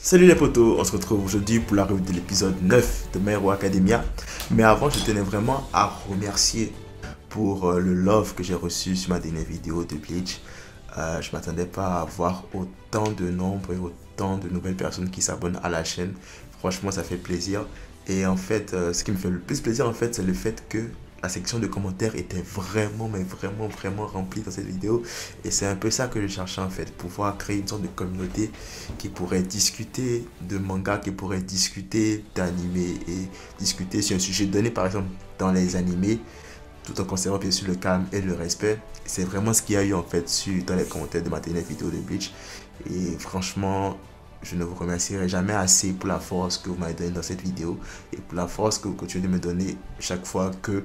Salut les potos, on se retrouve aujourd'hui pour la revue de l'épisode 9 de My Hero Academia. Mais avant, je tenais vraiment à remercier pour le love que j'ai reçu sur ma dernière vidéo de Bleach. Je ne m'attendais pas à voir autant de nombre et autant de nouvelles personnes qui s'abonnent à la chaîne. Franchement, ça fait plaisir. Et en fait, ce qui me fait le plus plaisir, en fait, c'est le fait que la section de commentaires était vraiment, mais vraiment remplie dans cette vidéo. Et c'est un peu ça que je cherchais en fait, pouvoir créer une sorte de communauté qui pourrait discuter de manga, qui pourrait discuter d'animé et discuter sur un sujet donné, par exemple dans les animés, tout en conservant bien sûr le calme et le respect. C'est vraiment ce qu'il y a eu en fait dans les commentaires de ma dernière vidéo de Bleach. Et franchement, je ne vous remercierai jamais assez pour la force que vous m'avez donnée dans cette vidéo et pour la force que vous continuez de me donner chaque fois que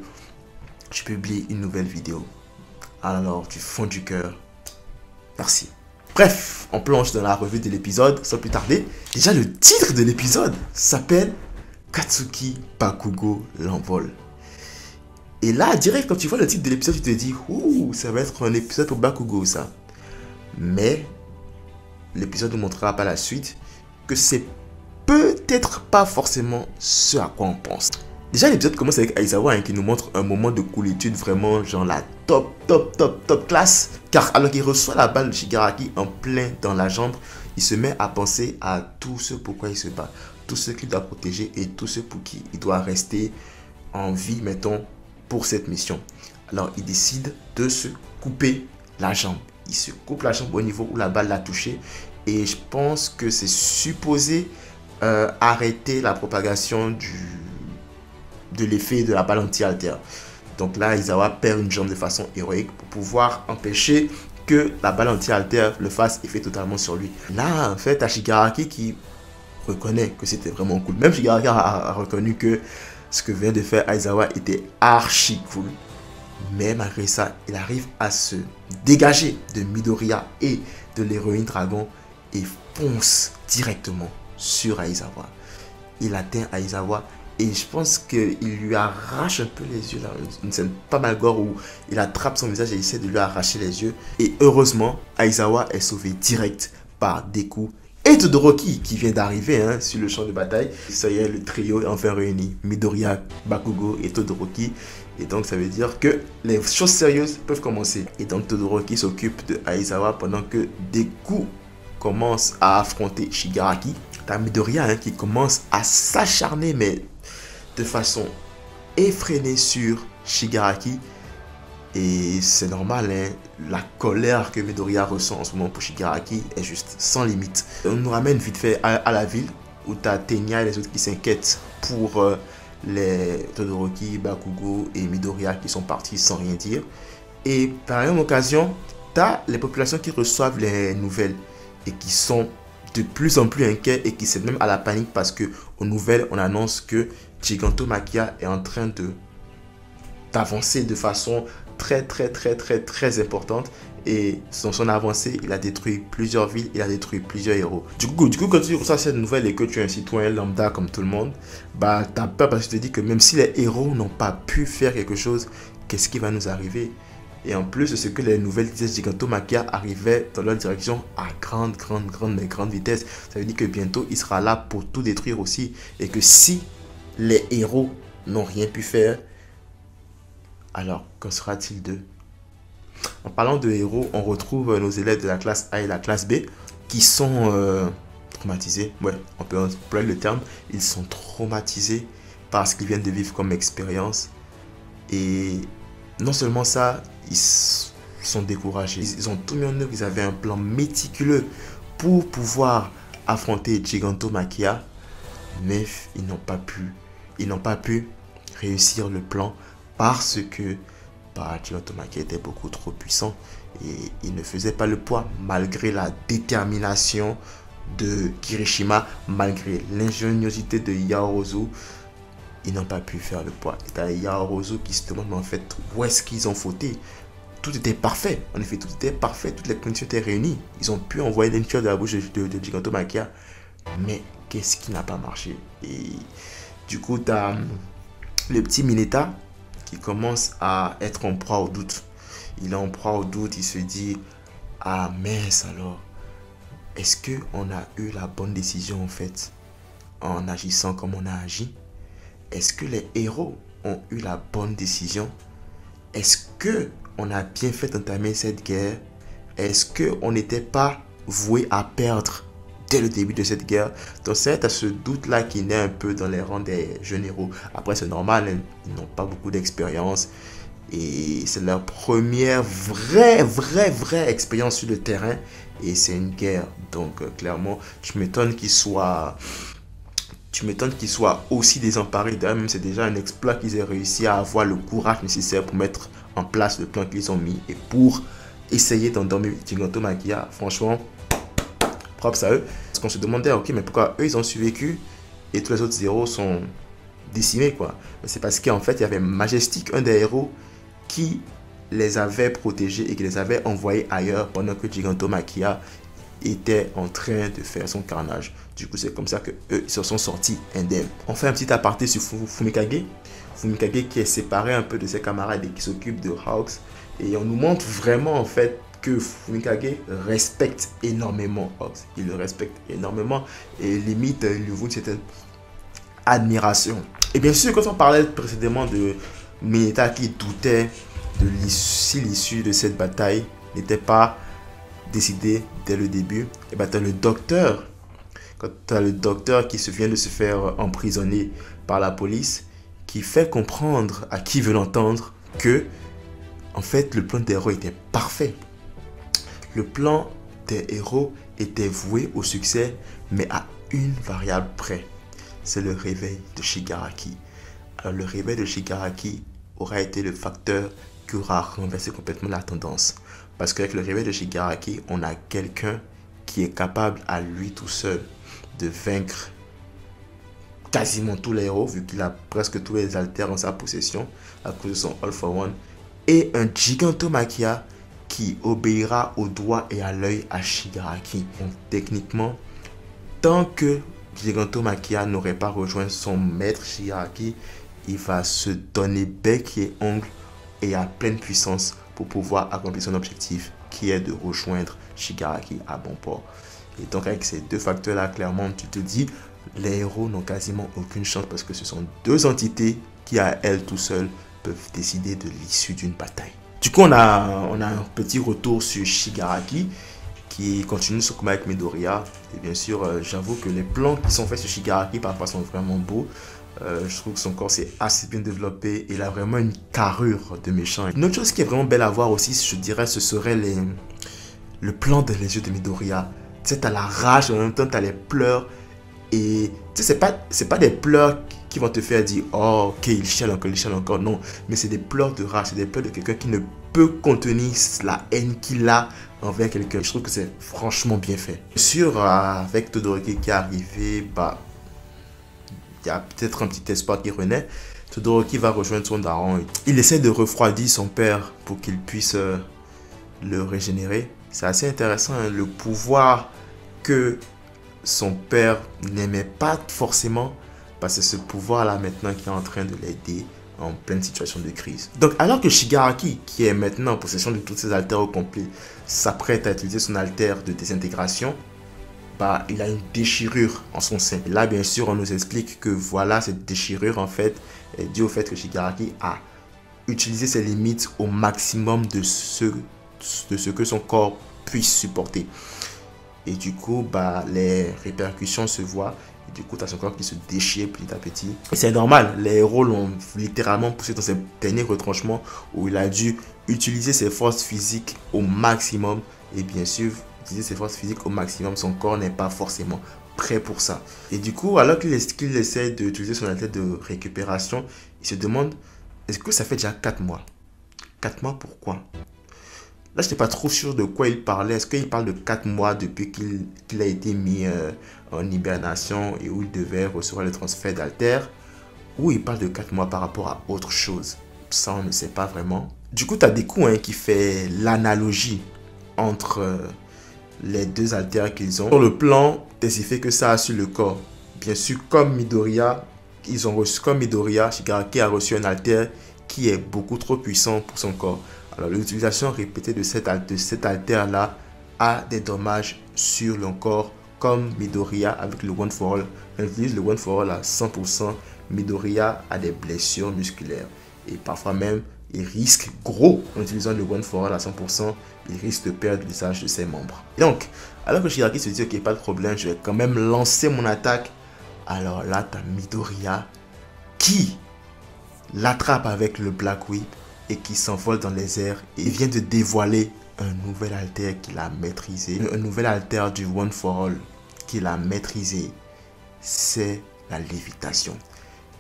je publie une nouvelle vidéo. Alors, du fond du cœur, merci. Bref, on plonge dans la revue de l'épisode sans plus tarder. Déjà, le titre de l'épisode s'appelle Katsuki Bakugo l'envol. Et là, direct, quand tu vois le titre de l'épisode, tu te dis, ouh, ça va être un épisode pour Bakugo, ça. Mais l'épisode nous montrera par la suite que c'est peut-être pas forcément ce à quoi on pense. Déjà, l'épisode commence avec Aizawa qui nous montre un moment de coolitude vraiment genre la top classe. Car alors qu'il reçoit la balle de Shigaraki en plein dans la jambe, il se met à penser à tout ce pourquoi il se bat, tout ce qu'il doit protéger et tout ce pour qui il doit rester en vie, mettons, pour cette mission. Alors, il décide de se couper la jambe. Il se coupe la jambe au niveau où la balle l'a touché. Et je pense que c'est supposé arrêter la propagation de l'effet de la balle anti-alter. Donc là, Aizawa perd une jambe de façon héroïque pour pouvoir empêcher que la balle anti-alter le fasse effet totalement sur lui. Là, en fait, Shigaraki qui reconnaît que c'était vraiment cool. Même Shigaraki a reconnu que ce que vient de faire Aizawa était archi cool. Mais malgré ça, il arrive à se dégager de Midoriya et de l'héroïne dragon et fonce directement sur Aizawa. Il atteint Aizawa et je pense qu'il lui arrache un peu les yeux là, une scène pas mal gore où il attrape son visage et essaie de lui arracher les yeux. Et heureusement, Aizawa est sauvé direct par Deku et Todoroki qui vient d'arriver sur le champ de bataille. Ça y est, le trio est enfin réuni. Midoriya, Bakugo et Todoroki. Et donc ça veut dire que les choses sérieuses peuvent commencer. Et donc Todoroki s'occupe de Aizawa pendant que Deku commence à affronter Shigaraki. T'as Midoriya qui commence à s'acharner mais de façon effrénée sur Shigaraki. Et c'est normal, la colère que Midoriya ressent en ce moment pour Shigaraki est juste sans limite. On nous ramène vite fait à la ville où tu as Tenya et les autres qui s'inquiètent pour les Todoroki, Bakugo et Midoriya qui sont partis sans rien dire. Et par la même occasion, tu as les populations qui reçoivent les nouvelles et qui sont de plus en plus inquiets et qui cèdent même à la panique parce que aux nouvelles, on annonce que Gigantomachia est en train d'avancer de façon très importante. Et dans son avancée, il a détruit plusieurs villes, il a détruit plusieurs héros. Du coup quand tu reçois cette nouvelle et que tu es un citoyen lambda comme tout le monde, bah t'as peur parce que tu te dis que même si les héros n'ont pas pu faire quelque chose, qu'est-ce qui va nous arriver? Et en plus, ce que les nouvelles disaient, Gigantomachia arrivait dans leur direction à grande vitesse. Ça veut dire que bientôt, il sera là pour tout détruire aussi. Et que si les héros n'ont rien pu faire, alors qu'en sera-t-il d'eux? En parlant de héros, on retrouve nos élèves de la classe A et la classe B qui sont traumatisés. Ouais, on peut employer le terme. Ils sont traumatisés par ce qu'ils viennent de vivre comme expérience. Et non seulement ça, ils sont découragés. Ils ont tout mis en œuvre. Ils avaient un plan méticuleux pour pouvoir affronter Gigantomachia. Mais ils n'ont pas pu réussir le plan parce que Gigantomachia était beaucoup trop puissant et il ne faisait pas le poids malgré la détermination de Kirishima, malgré l'ingéniosité de Yaozu. Ils n'ont pas pu faire le poids. Et t'as Yaozu qui se demande mais en fait où est-ce qu'ils ont fauté. Tout était parfait. En effet, tout était parfait. Toutes les conditions étaient réunies. Ils ont pu envoyer des de la bouche de Gigantomachia. Mais qu'est-ce qui n'a pas marché? Et du coup, tu as le petit Mineta qui commence à être en proie au doute. Il est en proie au doute. Il se dit, ah mince alors. est-ce qu'on a eu la bonne décision en fait en agissant comme on a agi? Est-ce que les héros ont eu la bonne décision? Est-ce qu'on a bien fait d'entamer cette guerre? Est-ce qu'on n'était pas voué à perdre dès le début de cette guerre? Donc c'est à ce doute-là qui naît un peu dans les rangs des jeunes héros. Après c'est normal, hein, ils n'ont pas beaucoup d'expérience. Et c'est leur première vraie expérience sur le terrain. Et c'est une guerre. Donc clairement, tu m'étonnes qu'ils soient aussi désemparés. D'ailleurs, même c'est déjà un exploit qu'ils aient réussi à avoir le courage nécessaire pour mettre en place le plan qu'ils ont mis. Et pour essayer d'endormir Gigantomachia. Franchement, props à eux. Parce qu'on se demandait, ok, mais pourquoi eux, ils ont survécu et tous les autres héros sont décimés, quoi. C'est parce qu'en fait, il y avait Majestic, un des héros, qui les avait protégés et qui les avait envoyés ailleurs pendant que Gigantomachia était en train de faire son carnage. Du coup, c'est comme ça que eux ils se sont sortis indemnes. On fait un petit aparté sur Fumikage. Fumikage qui est séparé un peu de ses camarades et qui s'occupe de Hawks. Et on nous montre vraiment en fait que Fumikage respecte énormément Hawks. Il le respecte énormément et limite il lui voue une certaine admiration. Et bien sûr, quand on parlait précédemment de Mineta qui doutait de si l'issue de cette bataille n'était pas décidée dès le début, et bien tu as le docteur. Quand tu as le docteur qui vient de se faire emprisonner par la police, qui fait comprendre à qui veut l'entendre que en fait le plan des héros était parfait. Le plan des héros était voué au succès, mais à une variable près. C'est le réveil de Shigaraki. Alors le réveil de Shigaraki aura été le facteur qui aura renversé complètement la tendance. Parce qu'avec le réveil de Shigaraki, on a quelqu'un qui est capable à lui tout seul de vaincre quasiment tous les héros, vu qu'il a presque tous les alters en sa possession à cause de son All for One. Et un Gigantomachia qui obéira au doigt et à l'œil à Shigaraki. Donc techniquement, tant que Gigantomachia n'aurait pas rejoint son maître Shigaraki, il va se donner bec et ongle et à pleine puissance pour pouvoir accomplir son objectif qui est de rejoindre Shigaraki à bon port. Et donc avec ces deux facteurs-là, clairement, tu te dis, les héros n'ont quasiment aucune chance parce que ce sont deux entités qui à elles tout seules peuvent décider de l'issue d'une bataille. Du coup, on a un petit retour sur Shigaraki qui continue son combat avec Midoriya. Et bien sûr, j'avoue que les plans qui sont faits sur Shigaraki parfois sont vraiment beaux. Je trouve que son corps s'est assez bien développé. Il a vraiment une carrure de méchant. Une autre chose qui est vraiment belle à voir aussi, je dirais, ce serait le plan dans les yeux de Midoriya. Tu sais, t'as la rage, en même temps, t'as les pleurs. Et tu sais, c'est pas des pleurs qui vont te faire dire, oh, ok, il chiale encore. Non, mais c'est des pleurs de rage. C'est des pleurs de quelqu'un qui ne peut contenir la haine qu'il a envers quelqu'un. Je trouve que c'est franchement bien fait. Bien sûr, avec Todoroki qui est arrivé, bah, il y a peut-être un petit espoir qui renaît. Todoroki va rejoindre son daron. Il essaie de refroidir son père pour qu'il puisse le régénérer. C'est assez intéressant, hein, le pouvoir que son père n'aimait pas forcément, parce que ce pouvoir-là maintenant qui est en train de l'aider en pleine situation de crise. Donc alors que Shigaraki, qui est maintenant en possession de toutes ses altères au complet, s'apprête à utiliser son alter de désintégration, bah, il a une déchirure en son sein. Et là, bien sûr, on nous explique que voilà, cette déchirure, en fait, est due au fait que Shigaraki a utilisé ses limites au maximum de ce que son corps puisse supporter. Et du coup, bah, les répercussions se voient. Et du coup, tu as son corps qui se déchire petit à petit. Et c'est normal, les héros l'ont littéralement poussé dans ses derniers retranchements où il a dû utiliser ses forces physiques au maximum. Et bien sûr, utiliser ses forces physiques au maximum, son corps n'est pas forcément prêt pour ça. Et du coup, alors qu'il essaie d'utiliser son athlète de récupération, il se demande, est-ce que ça fait déjà 4 mois? 4 mois, pourquoi? Là, je n'étais pas trop sûr de quoi il parlait. Est-ce qu'il parle de 4 mois depuis qu'il a été mis en hibernation et où il devait recevoir le transfert d'alter? Ou il parle de 4 mois par rapport à autre chose? Ça, on ne sait pas vraiment. Du coup, tu as Deku qui fait l'analogie entre les deux alters qu'ils ont. Sur le plan des effets que ça a sur le corps. Bien sûr, comme Midoriya, Shigaraki a reçu un alter qui est beaucoup trop puissant pour son corps. Alors l'utilisation répétée de cet alter-là a des dommages sur le corps comme Midoriya avec le One for All. Elle utilise le One for All à 100%. Midoriya a des blessures musculaires et parfois même il risque gros en utilisant le One for All à 100%. Il risque de perdre l'usage de ses membres. Et donc, alors que Shigaraki se dit ok, pas de problème, je vais quand même lancer mon attaque. Alors là, tu as Midoriya qui l'attrape avec le Black Whip et qui s'envole dans les airs et vient de dévoiler un nouvel alter qu'il a maîtrisé. Un nouvel alter du One for All qu'il a maîtrisé, c'est la lévitation.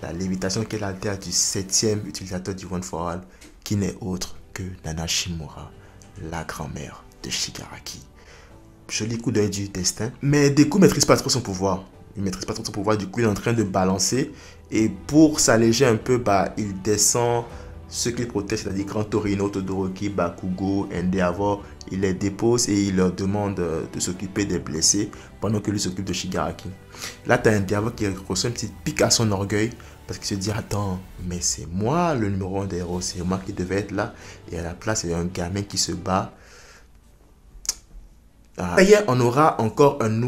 La lévitation qui est l'alter du 7e utilisateur du One for All, qui n'est autre que Nana Shimura, la grand-mère de Shigaraki. Joli coup d'œil du destin. Mais Deku ne maîtrise pas trop son pouvoir. Il ne maîtrise pas trop son pouvoir, du coup il est en train de balancer. Et pour s'alléger un peu, il descend ceux qu'il protège, c'est-à-dire Grand Torino, Todoroki, Bakugo, Endeavor. Il les dépose et il leur demande de s'occuper des blessés pendant que lui s'occupe de Shigaraki. Là, tu as Endeavor qui reçoit une petite pique à son orgueil parce qu'il se dit, attends, mais c'est moi le numéro 1 des héros, c'est moi qui devais être là. Et à la place, il y a un gamin qui se bat. D'ailleurs, on aura encore un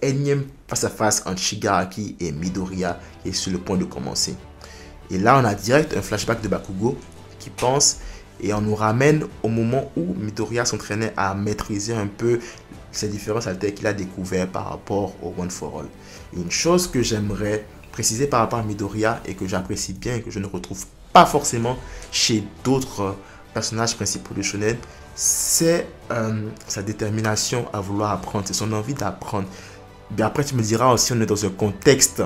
énième face-à-face entre Shigaraki et Midoriya qui est sur le point de commencer. Et là, on a direct un flashback de Bakugo qui pense et on nous ramène au moment où Midoriya s'entraînait à maîtriser un peu ces différences altères qu'il a découvert par rapport au One for All. Une chose que j'aimerais préciser par rapport à Midoriya et que j'apprécie bien et que je ne retrouve pas forcément chez d'autres personnages principaux de Shonen, c'est sa détermination à vouloir apprendre, c'est son envie d'apprendre. Mais après, tu me diras aussi, on est dans un contexte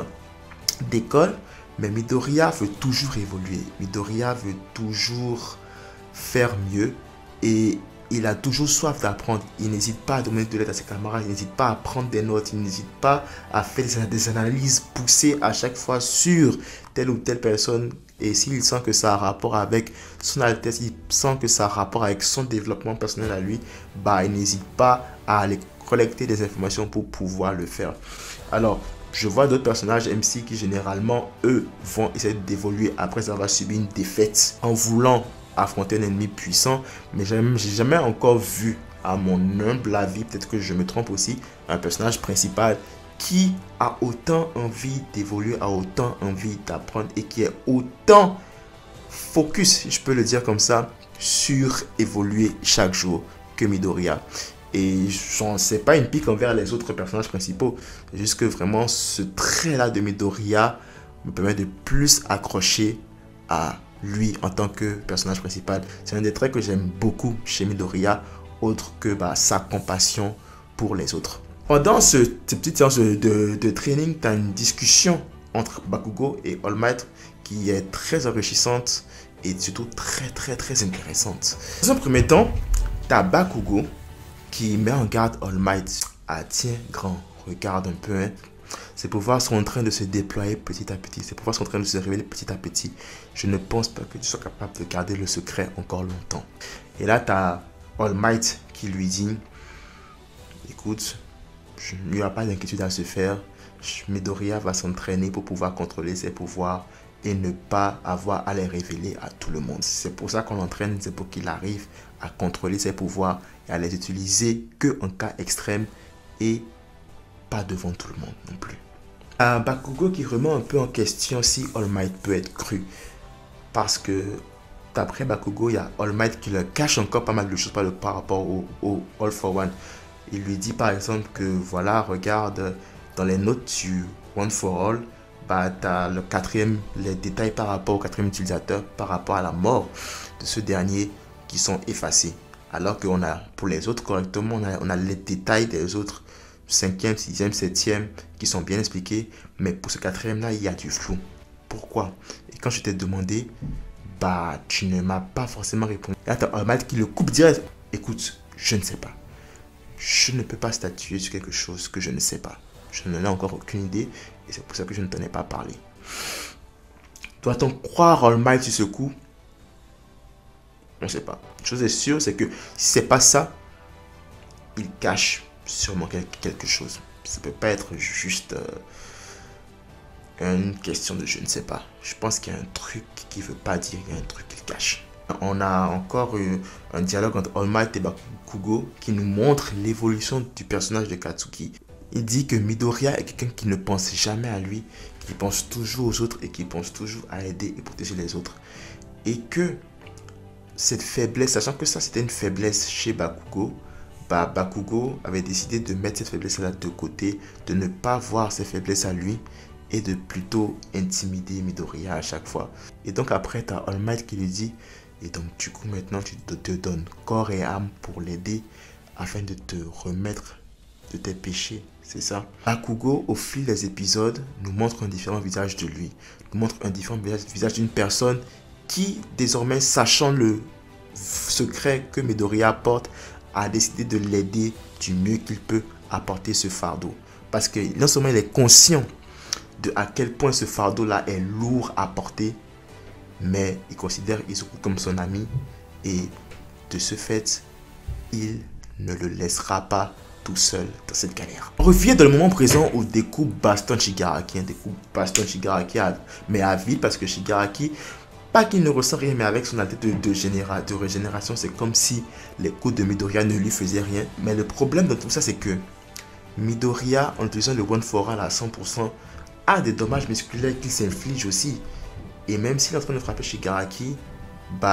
d'école, mais Midoriya veut toujours évoluer. Midoriya veut toujours faire mieux et il a toujours soif d'apprendre. Il n'hésite pas à demander de l'aide à ses camarades, il n'hésite pas à prendre des notes, il n'hésite pas à faire des analyses poussées à chaque fois sur telle ou telle personne. Et s'il sent que ça a rapport avec son altesse, il sent que ça a rapport avec son développement personnel à lui, il n'hésite pas à aller collecter des informations pour pouvoir le faire. Alors, je vois d'autres personnages MC qui généralement, eux, vont essayer d'évoluer après avoir subi une défaite en voulant affronter un ennemi puissant. Mais j'ai jamais encore vu, à mon humble avis, peut-être que je me trompe aussi, un personnage principal qui a autant envie d'évoluer, a autant envie d'apprendre et qui est autant focus, si je peux le dire comme ça, sur évoluer chaque jour que Midoriya. Et c'est pas une pique envers les autres personnages principaux. C'est juste que vraiment ce trait-là de Midoriya me permet de plus accrocher à lui en tant que personnage principal. C'est un des traits que j'aime beaucoup chez Midoriya, autre que sa compassion pour les autres. Pendant cette petite séance de training, tu as une discussion entre Bakugo et All Might qui est très enrichissante et surtout très intéressante. Dans un premier temps, tu as Bakugo qui met en garde All Might. Ah tiens, grand, regarde un peu, hein. Ses pouvoirs sont en train de se déployer petit à petit. Ses pouvoirs sont en train de se révéler petit à petit. Je ne pense pas que tu sois capable de garder le secret encore longtemps. Et là, tu as All Might qui lui dit, écoute, il n'y a pas d'inquiétude à se faire. Midoriya va s'entraîner pour pouvoir contrôler ses pouvoirs et ne pas avoir à les révéler à tout le monde. C'est pour ça qu'on l'entraîne, c'est pour qu'il arrive à contrôler ses pouvoirs et à les utiliser que en cas extrême et pas devant tout le monde non plus. Bakugo qui remet un peu en question si All Might peut être cru. Parce que d'après Bakugo, il y a All Might qui leur cache encore pas mal de choses par rapport au All for One. Il lui dit par exemple que voilà, regarde, dans les notes du One for All, tu as les détails par rapport au 4e utilisateur, par rapport à la mort de ce dernier qui sont effacés. Alors qu'on a, pour les autres correctement, on a les détails des autres 5e, 6e, 7e qui sont bien expliqués. Mais pour ce 4e là, il y a du flou. Pourquoi? Et quand je t'ai demandé, tu ne m'as pas forcément répondu. Et là, tu as un qui le coupe direct. Écoute, je ne sais pas. Je ne peux pas statuer sur quelque chose que je ne sais pas. Je n'en ai encore aucune idée et c'est pour ça que je ne t'en ai pas parlé. Doit-on croire All Might sur ce coup? On ne sait pas. Une chose est sûre, c'est que si ce n'est pas ça, il cache sûrement quelque chose. Ça ne peut pas être juste une question de je ne sais pas. Je pense qu'il y a un truc qu'il ne veut pas dire, il y a un truc qu'il cache. On a encore eu un dialogue entre All Might et Bakugo qui nous montre l'évolution du personnage de Katsuki. Il dit que Midoriya est quelqu'un qui ne pense jamais à lui, qui pense toujours aux autres et qui pense toujours à aider et protéger les autres. Et que cette faiblesse, sachant que ça c'était une faiblesse chez Bakugo, Bakugo avait décidé de mettre cette faiblesse-là de côté, de ne pas voir ses faiblesses à lui et de plutôt intimider Midoriya à chaque fois. Et donc après, tu as All Might qui lui dit, et donc du coup maintenant tu te donnes corps et âme pour l'aider afin de te remettre de tes péchés, c'est ça. Bakugo, au fil des épisodes, nous montre un différent visage de lui, nous montre un différent visage d'une personne qui, désormais, sachant le secret que Midoriya porte, a décidé de l'aider du mieux qu'il peut à porter ce fardeau. Parce que non seulement il est conscient de à quel point ce fardeau-là est lourd à porter, mais il considère Izuku comme son ami et de ce fait, il ne le laissera pas tout seul dans cette galère. On revient dans le moment présent où Deku bastonne Shigaraki. Deku bastonne Shigaraki mais à vide parce que Shigaraki, pas qu'il ne ressent rien, mais avec son attaque de régénération, c'est comme si les coups de Midoriya ne lui faisaient rien. Mais le problème dans tout ça, c'est que Midoriya, en utilisant le One for All à 100%, a des dommages musculaires qu'il s'inflige aussi. Et même s'il est en train de frapper Shigaraki,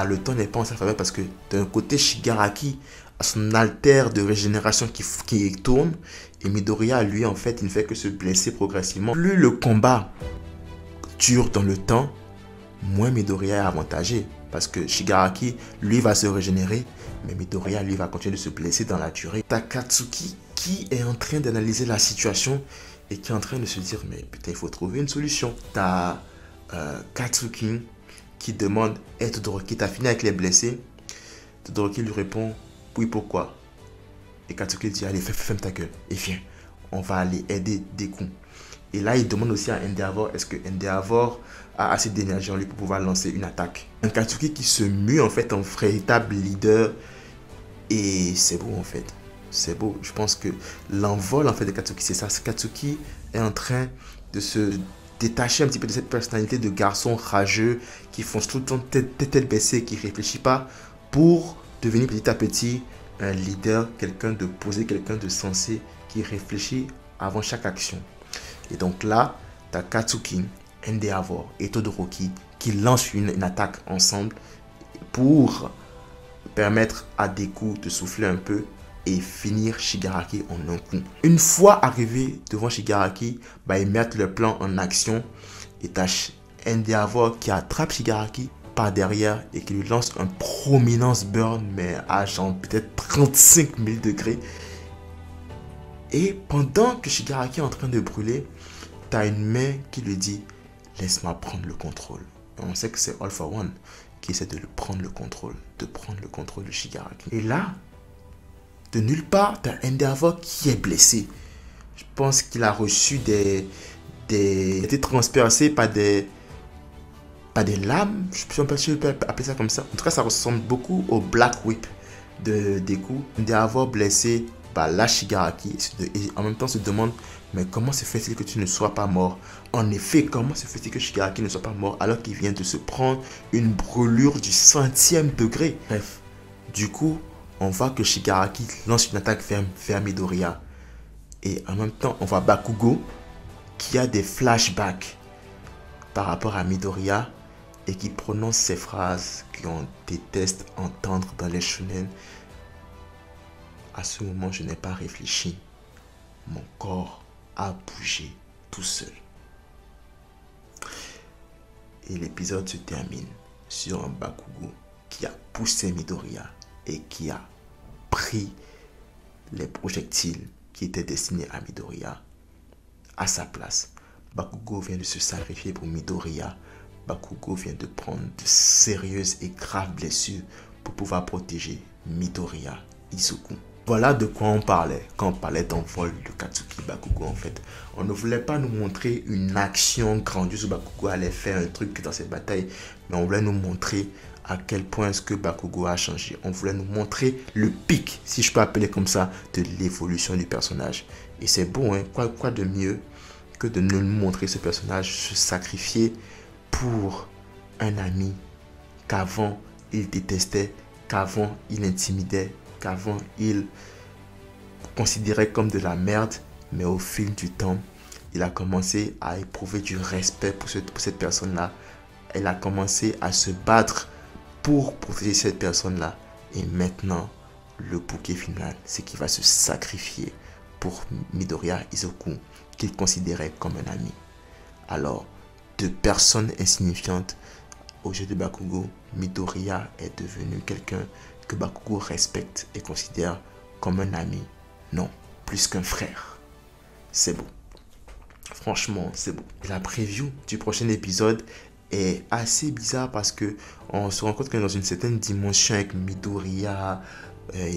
le temps n'est pas en sa faveur parce que d'un côté, Shigaraki a son alter de régénération qui tourne et Midoriya, lui, en fait, il ne fait que se blesser progressivement. Plus le combat dure dans le temps, moins Midoriya est avantagé parce que Shigaraki, lui, va se régénérer, mais Midoriya, lui, va continuer de se blesser dans la durée. T'as Katsuki qui est en train d'analyser la situation et qui est en train de se dire, mais putain, il faut trouver une solution. T'as Katsuki qui demande, hey Todoroki, t'as fini avec les blessés? Todoroki lui répond, oui, pourquoi? Et Katsuki dit, allez, ferme ta gueule et viens, on va aller aider Deku. Et là, il demande aussi à Endeavor, est-ce que Endeavor a assez d'énergie en lui pour pouvoir lancer une attaque? Un Katsuki qui se mue en fait en véritable leader et c'est beau en fait. C'est beau. Je pense que l'envol en fait de Katsuki, c'est ça. Katsuki est en train de se détacher un petit peu de cette personnalité de garçon rageux qui fonce tout le temps tête baissée, qui ne réfléchit pas, pour devenir petit à petit un leader, quelqu'un de posé, quelqu'un de sensé, qui réfléchit avant chaque action. Et donc là, tu as Katsuki, Endeavor et Todoroki qui lancent une attaque ensemble pour permettre à Deku de souffler un peu et finir Shigaraki en un coup. Une fois arrivé devant Shigaraki, ils mettent le plan en action et t'as Endeavor qui attrape Shigaraki par derrière et qui lui lance un prominence burn, mais à genre peut-être 35 000 degrés. Et pendant que Shigaraki est en train de brûler, t'as une main qui lui dit « Laisse-moi prendre le contrôle ». Et on sait que c'est All for One qui essaie de prendre le contrôle de Shigaraki. Et là, de nulle part, tu as Endeavor qui est blessé. Je pense qu'il a reçu il a été transpercé par des lames. Je ne sais pas si je peux appeler ça comme ça. En tout cas, ça ressemble beaucoup au Black Whip de Deku. Endeavor blessé, là Shigaraki. Et en même temps se demande, mais comment se fait-il que tu ne sois pas mort? En effet, comment se fait-il que Shigaraki ne soit pas mort alors qu'il vient de se prendre une brûlure du 100e degré? Bref, du coup, on voit que Shigaraki lance une attaque vers Midoriya. Et en même temps, on voit Bakugo qui a des flashbacks par rapport à Midoriya et qui prononce ces phrases qu'on déteste entendre dans les shonen. À ce moment, je n'ai pas réfléchi. Mon corps a bougé tout seul. Et l'épisode se termine sur un Bakugo qui a poussé Midoriya et qui a pris les projectiles qui étaient destinés à Midoriya à sa place. Bakugo vient de se sacrifier pour Midoriya. Bakugo vient de prendre de sérieuses et graves blessures pour pouvoir protéger Midoriya Izuku. Voilà de quoi on parlait quand on parlait d'envol de Katsuki Bakugo en fait. On ne voulait pas nous montrer une action grandiose où Bakugo allait faire un truc dans cette bataille, mais on voulait nous montrer à quel point est-ce que Bakugo a changé. On voulait nous montrer le pic, si je peux appeler comme ça, de l'évolution du personnage. Et c'est bon, hein? Quoi de mieux que de nous montrer ce personnage se sacrifier pour un ami qu'avant il détestait, qu'avant il intimidait, qu'avant il considérait comme de la merde, mais au fil du temps, il a commencé à éprouver du respect pour cette personne-là. Elle a commencé à se battre pour protéger cette personne-là. Et maintenant, le bouquet final, c'est qu'il va se sacrifier pour Midoriya Izuku, qu'il considérait comme un ami. Alors, de personne insignifiante au jeu de Bakugo, Midoriya est devenu quelqu'un que Bakugo respecte et considère comme un ami. Non, plus qu'un frère. C'est beau. Franchement, c'est beau. La preview du prochain épisode est assez bizarre parce que on se rend compte qu'on est dans une certaine dimension avec Midoriya,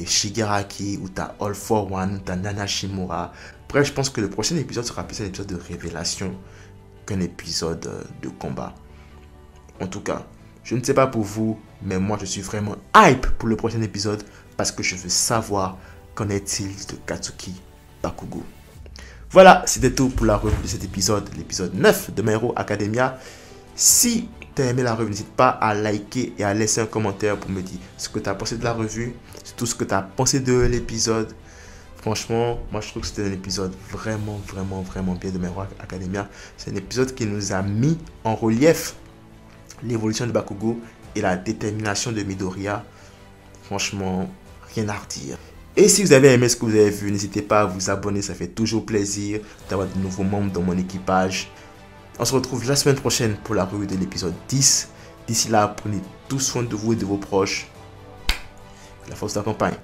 Shigaraki, ou t'as All for One, t'as Nana Shimura. Bref, je pense que le prochain épisode sera plus un épisode de révélation qu'un épisode de combat. En tout cas, je ne sais pas pour vous, mais moi je suis vraiment hype pour le prochain épisode parce que je veux savoir qu'en est-il de Katsuki Bakugo. Voilà, c'était tout pour la revue de cet épisode, l'épisode 9 de My Hero Academia. Si tu as aimé la revue, n'hésite pas à liker et à laisser un commentaire pour me dire ce que tu as pensé de la revue, surtout ce que tu as pensé de l'épisode. Franchement, moi je trouve que c'était un épisode vraiment bien de My Hero Academia. C'est un épisode qui nous a mis en relief l'évolution de Bakugo et la détermination de Midoriya. Franchement, rien à redire. Et si vous avez aimé ce que vous avez vu, n'hésitez pas à vous abonner, ça fait toujours plaisir d'avoir de nouveaux membres dans mon équipage. On se retrouve la semaine prochaine pour la revue de l'épisode 10. D'ici là, prenez tout soin de vous et de vos proches. Que la force t'accompagne.